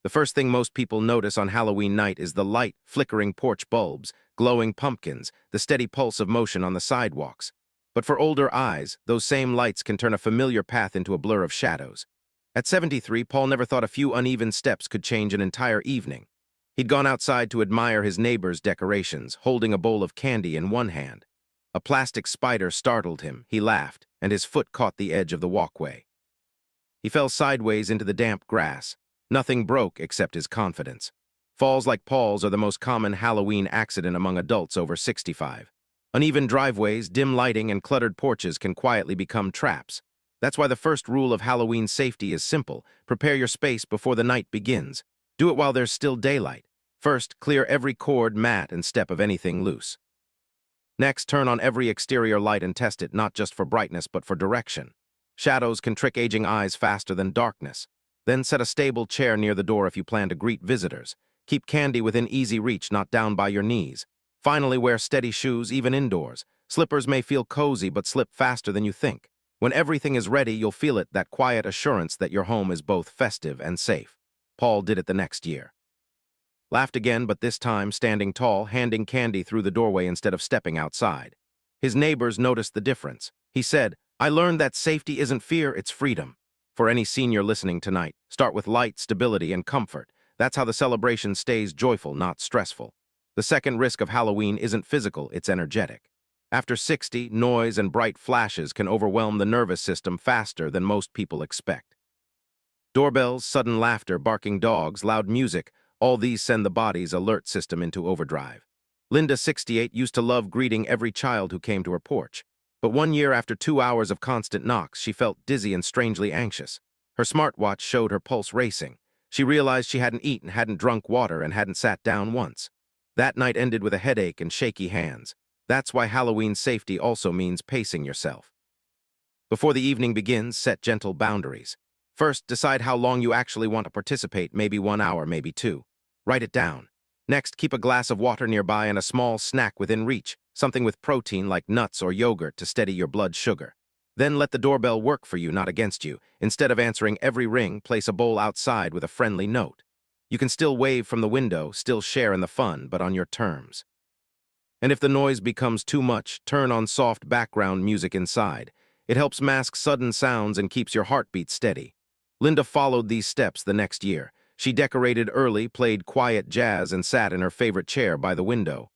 The first thing most people notice on Halloween night is the light, flickering porch bulbs, glowing pumpkins, the steady pulse of motion on the sidewalks. But for older eyes, those same lights can turn a familiar path into a blur of shadows. At 73, Paul never thought a few uneven steps could change an entire evening. He'd gone outside to admire his neighbor's decorations, holding a bowl of candy in one hand. A plastic spider startled him. He laughed, and his foot caught the edge of the walkway. He fell sideways into the damp grass. Nothing broke except his confidence. Falls like Paul's are the most common Halloween accident among adults over 65. Uneven driveways, dim lighting, and cluttered porches can quietly become traps. That's why the first rule of Halloween safety is simple. Prepare your space before the night begins. Do it while there's still daylight. First, clear every cord, mat, and step of anything loose. Next, turn on every exterior light and test it not just for brightness but for direction. Shadows can trick aging eyes faster than darkness. Then set a stable chair near the door if you plan to greet visitors. Keep candy within easy reach, not down by your knees. Finally, wear steady shoes, even indoors. Slippers may feel cozy but slip faster than you think. When everything is ready, you'll feel it, that quiet assurance that your home is both festive and safe. Paul did it the next year. Laughed again, but this time standing tall, handing candy through the doorway instead of stepping outside. His neighbors noticed the difference. He said, "I learned that safety isn't fear, it's freedom." For any senior listening tonight, start with light, stability, and comfort. That's how the celebration stays joyful, not stressful. The second risk of Halloween isn't physical, it's energetic. After 60, noise and bright flashes can overwhelm the nervous system faster than most people expect. Doorbells, sudden laughter, barking dogs, loud music, all these send the body's alert system into overdrive. Linda, 68, used to love greeting every child who came to her porch. But one year, after 2 hours of constant knocks, she felt dizzy and strangely anxious. Her smartwatch showed her pulse racing. She realized she hadn't eaten, hadn't drunk water, and hadn't sat down once. That night ended with a headache and shaky hands. That's why Halloween safety also means pacing yourself. Before the evening begins, set gentle boundaries. First, decide how long you actually want to participate, maybe 1 hour, maybe 2. Write it down. Next, keep a glass of water nearby and a small snack within reach, something with protein like nuts or yogurt to steady your blood sugar. Then let the doorbell work for you, not against you. Instead of answering every ring, place a bowl outside with a friendly note. You can still wave from the window, still share in the fun, but on your terms. And if the noise becomes too much, turn on soft background music inside. It helps mask sudden sounds and keeps your heartbeat steady. Linda followed these steps the next year. She decorated early, played quiet jazz, and sat in her favorite chair by the window.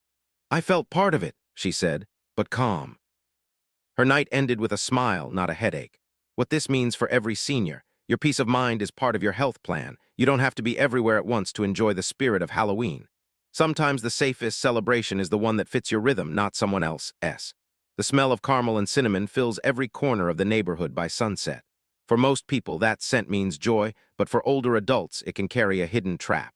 "I felt part of it," she said, "but calm." Her night ended with a smile, not a headache. What this means for every senior: your peace of mind is part of your health plan. You don't have to be everywhere at once to enjoy the spirit of Halloween. Sometimes the safest celebration is the one that fits your rhythm, not someone else's. The smell of caramel and cinnamon fills every corner of the neighborhood by sunset. For most people, that scent means joy, but for older adults, it can carry a hidden trap.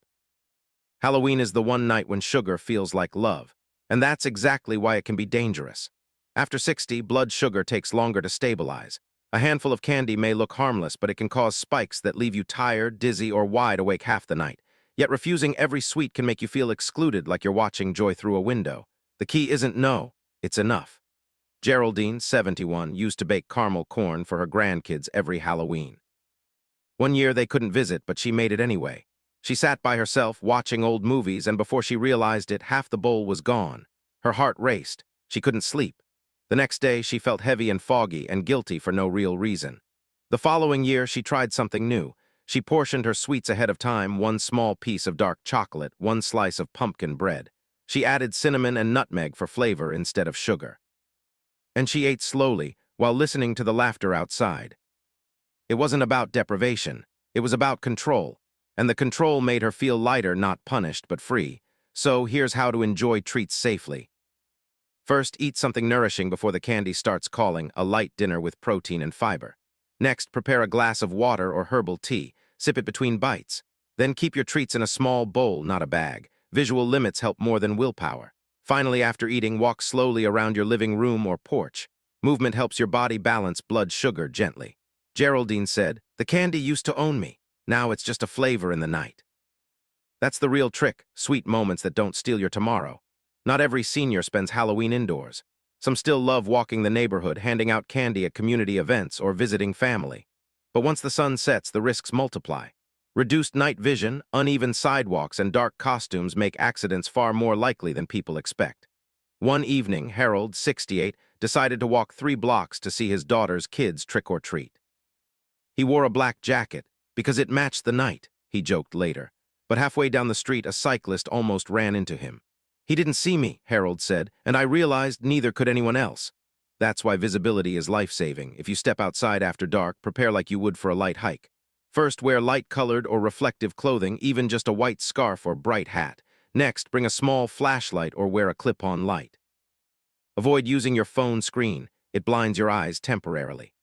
Halloween is the one night when sugar feels like love, and that's exactly why it can be dangerous. After 60, blood sugar takes longer to stabilize. A handful of candy may look harmless, but it can cause spikes that leave you tired, dizzy, or wide awake half the night. Yet refusing every sweet can make you feel excluded, like you're watching joy through a window. The key isn't no, it's enough. Geraldine, 71, used to bake caramel corn for her grandkids every Halloween. One year they couldn't visit, but she made it anyway. She sat by herself, watching old movies, and before she realized it, half the bowl was gone. Her heart raced. She couldn't sleep. The next day, she felt heavy and foggy and guilty for no real reason. The following year, she tried something new. She portioned her sweets ahead of time, one small piece of dark chocolate, one slice of pumpkin bread. She added cinnamon and nutmeg for flavor instead of sugar. And she ate slowly, while listening to the laughter outside. It wasn't about deprivation. It was about control. And the control made her feel lighter, not punished, but free. So here's how to enjoy treats safely. First, eat something nourishing before the candy starts calling, a light dinner with protein and fiber. Next, prepare a glass of water or herbal tea. Sip it between bites. Then keep your treats in a small bowl, not a bag. Visual limits help more than willpower. Finally, after eating, walk slowly around your living room or porch. Movement helps your body balance blood sugar gently. Geraldine said, "The candy used to own me. Now it's just a flavor in the night." That's the real trick, sweet moments that don't steal your tomorrow. Not every senior spends Halloween indoors. Some still love walking the neighborhood, handing out candy at community events, or visiting family. But once the sun sets, the risks multiply. Reduced night vision, uneven sidewalks, and dark costumes make accidents far more likely than people expect. One evening, Harold, 68, decided to walk 3 blocks to see his daughter's kids trick-or-treat. He wore a black jacket because it matched the night, he joked later. But halfway down the street, a cyclist almost ran into him. He didn't see me, Harold said, and I realized neither could anyone else. That's why visibility is life-saving. If you step outside after dark, prepare like you would for a light hike. First, wear light-colored or reflective clothing, even just a white scarf or bright hat. Next, bring a small flashlight or wear a clip-on light. Avoid using your phone screen. It blinds your eyes temporarily.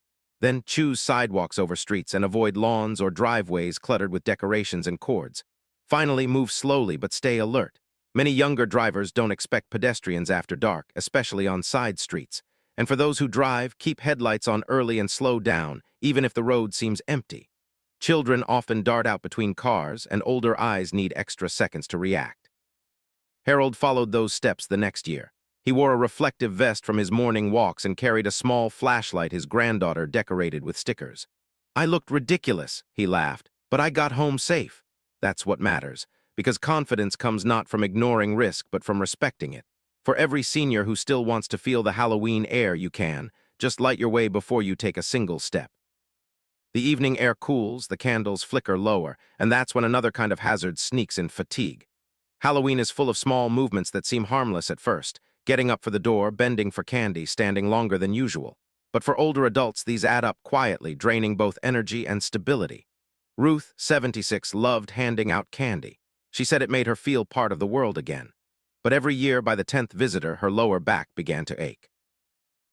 Then choose sidewalks over streets and avoid lawns or driveways cluttered with decorations and cords. Finally, move slowly but stay alert. Many younger drivers don't expect pedestrians after dark, especially on side streets. And for those who drive, keep headlights on early and slow down, even if the road seems empty. Children often dart out between cars, and older eyes need extra seconds to react. Harold followed those steps the next year. He wore a reflective vest from his morning walks and carried a small flashlight his granddaughter decorated with stickers. I looked ridiculous, he laughed, but I got home safe. That's what matters, because confidence comes not from ignoring risk but from respecting it. For every senior who still wants to feel the Halloween air, you can. Just light your way before you take a single step. The evening air cools, the candles flicker lower, and that's when another kind of hazard sneaks in: fatigue. Halloween is full of small movements that seem harmless at first: getting up for the door, bending for candy, standing longer than usual. But for older adults, these add up quietly, draining both energy and stability. Ruth, 76, loved handing out candy. She said it made her feel part of the world again. But every year, by the 10th visitor, her lower back began to ache.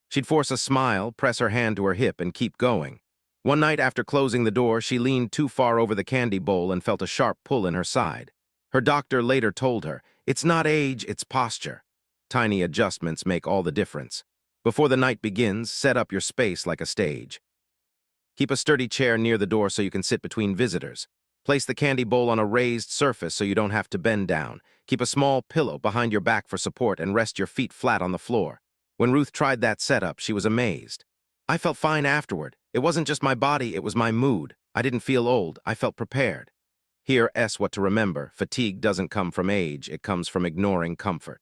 She'd force a smile, press her hand to her hip, and keep going. One night after closing the door, she leaned too far over the candy bowl and felt a sharp pull in her side. Her doctor later told her, "It's not age, it's posture." Tiny adjustments make all the difference. Before the night begins, set up your space like a stage. Keep a sturdy chair near the door so you can sit between visitors. Place the candy bowl on a raised surface so you don't have to bend down. Keep a small pillow behind your back for support and rest your feet flat on the floor. When Ruth tried that setup, she was amazed. I felt fine afterward. It wasn't just my body, it was my mood. I didn't feel old, I felt prepared. Here's what to remember: fatigue doesn't come from age, it comes from ignoring comfort.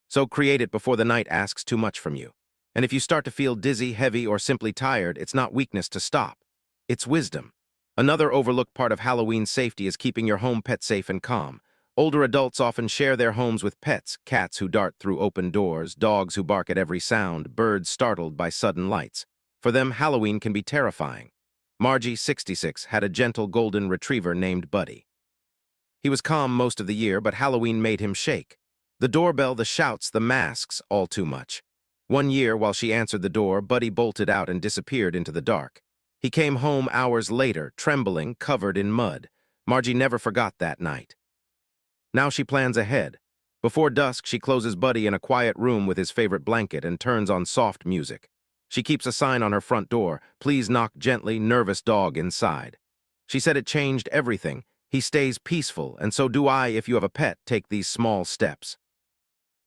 So create it before the night asks too much from you. And if you start to feel dizzy, heavy, or simply tired, it's not weakness to stop. It's wisdom. Another overlooked part of Halloween safety is keeping your home pet safe and calm. Older adults often share their homes with pets: cats who dart through open doors, dogs who bark at every sound, birds startled by sudden lights. For them, Halloween can be terrifying. Margie, 66, had a gentle golden retriever named Buddy. He was calm most of the year, but Halloween made him shake. The doorbell, the shouts, the masks, all too much. One year, while she answered the door, Buddy bolted out and disappeared into the dark. He came home hours later, trembling, covered in mud. Margie never forgot that night. Now she plans ahead. Before dusk, she closes Buddy in a quiet room with his favorite blanket and turns on soft music. She keeps a sign on her front door: "Please knock gently, nervous dog inside." She said it changed everything. He stays peaceful, and so do I. If you have a pet, take these small steps.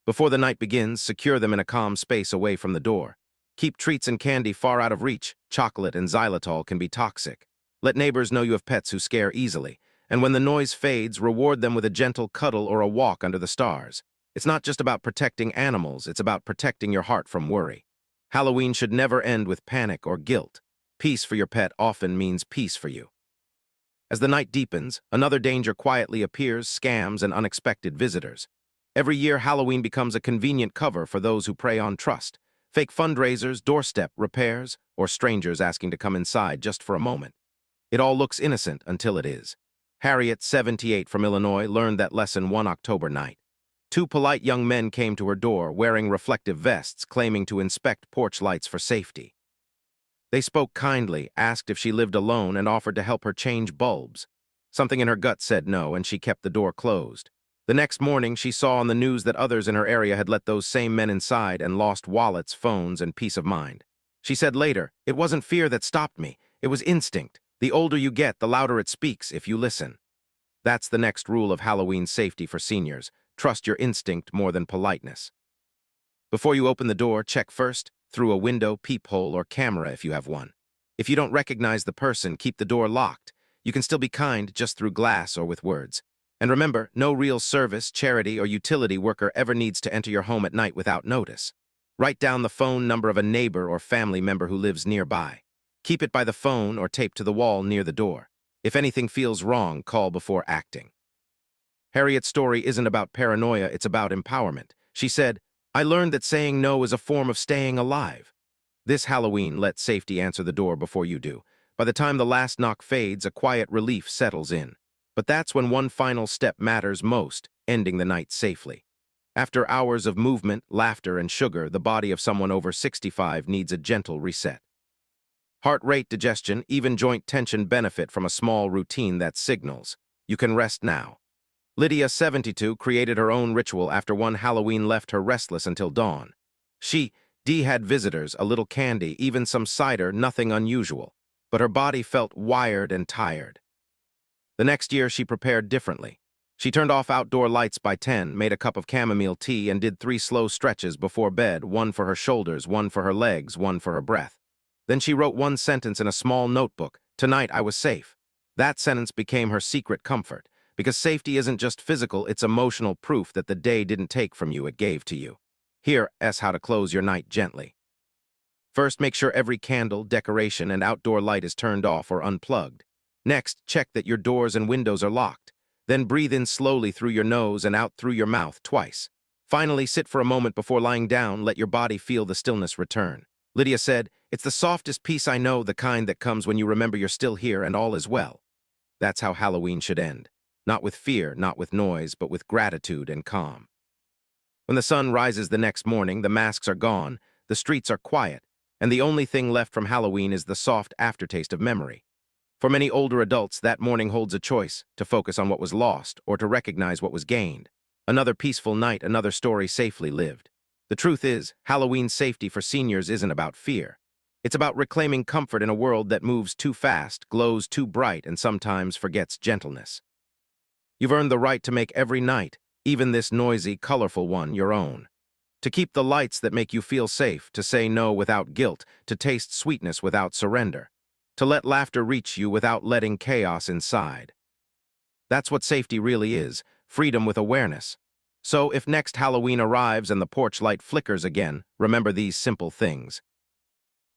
Before the night begins, secure them in a calm space away from the door. Keep treats and candy far out of reach. Chocolate and xylitol can be toxic. Let neighbors know you have pets who scare easily. And when the noise fades, reward them with a gentle cuddle or a walk under the stars. It's not just about protecting animals, it's about protecting your heart from worry. Halloween should never end with panic or guilt. Peace for your pet often means peace for you. As the night deepens, another danger quietly appears: scams and unexpected visitors. Every year, Halloween becomes a convenient cover for those who prey on trust. Fake fundraisers, doorstep repairs, or strangers asking to come inside just for a moment. It all looks innocent until it is. Harriet, 78, from Illinois, learned that lesson one October night. 2 polite young men came to her door, wearing reflective vests, claiming to inspect porch lights for safety. They spoke kindly, asked if she lived alone, and offered to help her change bulbs. Something in her gut said no, and she kept the door closed. The next morning, she saw on the news that others in her area had let those same men inside and lost wallets, phones, and peace of mind. She said later, "It wasn't fear that stopped me, it was instinct. The older you get, the louder it speaks if you listen." That's the next rule of Halloween safety for seniors: trust your instinct more than politeness. Before you open the door, check first, through a window, peephole, or camera if you have one. If you don't recognize the person, keep the door locked. You can still be kind just through glass or with words. And remember, no real service, charity, or utility worker ever needs to enter your home at night without notice. Write down the phone number of a neighbor or family member who lives nearby. Keep it by the phone or taped to the wall near the door. If anything feels wrong, call before acting. Harriet's story isn't about paranoia, it's about empowerment. She said, "I learned that saying no is a form of staying alive." This Halloween, let safety answer the door before you do. By the time the last knock fades, a quiet relief settles in. But that's when one final step matters most, ending the night safely. After hours of movement, laughter, and sugar, the body of someone over 65 needs a gentle reset. Heart rate, digestion, even joint tension benefit from a small routine that signals, "You can rest now." Lydia, 72, created her own ritual after one Halloween left her restless until dawn. Dee had visitors, a little candy, even some cider, nothing unusual. But her body felt wired and tired. The next year, she prepared differently. She turned off outdoor lights by 10, made a cup of chamomile tea, and did 3 slow stretches before bed, one for her shoulders, one for her legs, one for her breath. Then she wrote one sentence in a small notebook, "Tonight I was safe." That sentence became her secret comfort, because safety isn't just physical, it's emotional proof that the day didn't take from you, it gave to you. Here's how to close your night gently. First, make sure every candle, decoration, and outdoor light is turned off or unplugged. Next, check that your doors and windows are locked. Then breathe in slowly through your nose and out through your mouth twice. Finally, sit for a moment before lying down, let your body feel the stillness return. Lydia said, "It's the softest peace I know, the kind that comes when you remember you're still here and all is well." That's how Halloween should end. Not with fear, not with noise, but with gratitude and calm. When the sun rises the next morning, the masks are gone, the streets are quiet, and the only thing left from Halloween is the soft aftertaste of memory. For many older adults, that morning holds a choice, to focus on what was lost or to recognize what was gained. Another peaceful night, another story safely lived. The truth is, Halloween safety for seniors isn't about fear. It's about reclaiming comfort in a world that moves too fast, glows too bright, and sometimes forgets gentleness. You've earned the right to make every night, even this noisy, colorful one, your own. To keep the lights that make you feel safe, to say no without guilt, to taste sweetness without surrender. To let laughter reach you without letting chaos inside. That's what safety really is, freedom with awareness. So if next Halloween arrives and the porch light flickers again, remember these simple things.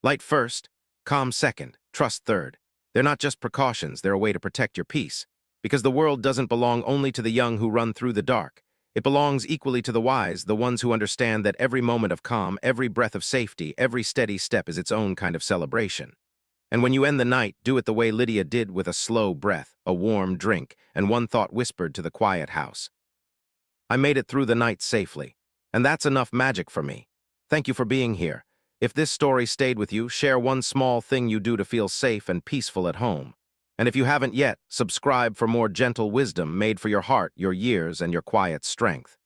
Light first, calm second, trust third. They're not just precautions, they're a way to protect your peace. Because the world doesn't belong only to the young who run through the dark. It belongs equally to the wise, the ones who understand that every moment of calm, every breath of safety, every steady step is its own kind of celebration. And when you end the night, do it the way Lydia did, with a slow breath, a warm drink, and one thought whispered to the quiet house. I made it through the night safely, and that's enough magic for me. Thank you for being here. If this story stayed with you, share one small thing you do to feel safe and peaceful at home. And if you haven't yet, subscribe for more gentle wisdom made for your heart, your years, and your quiet strength.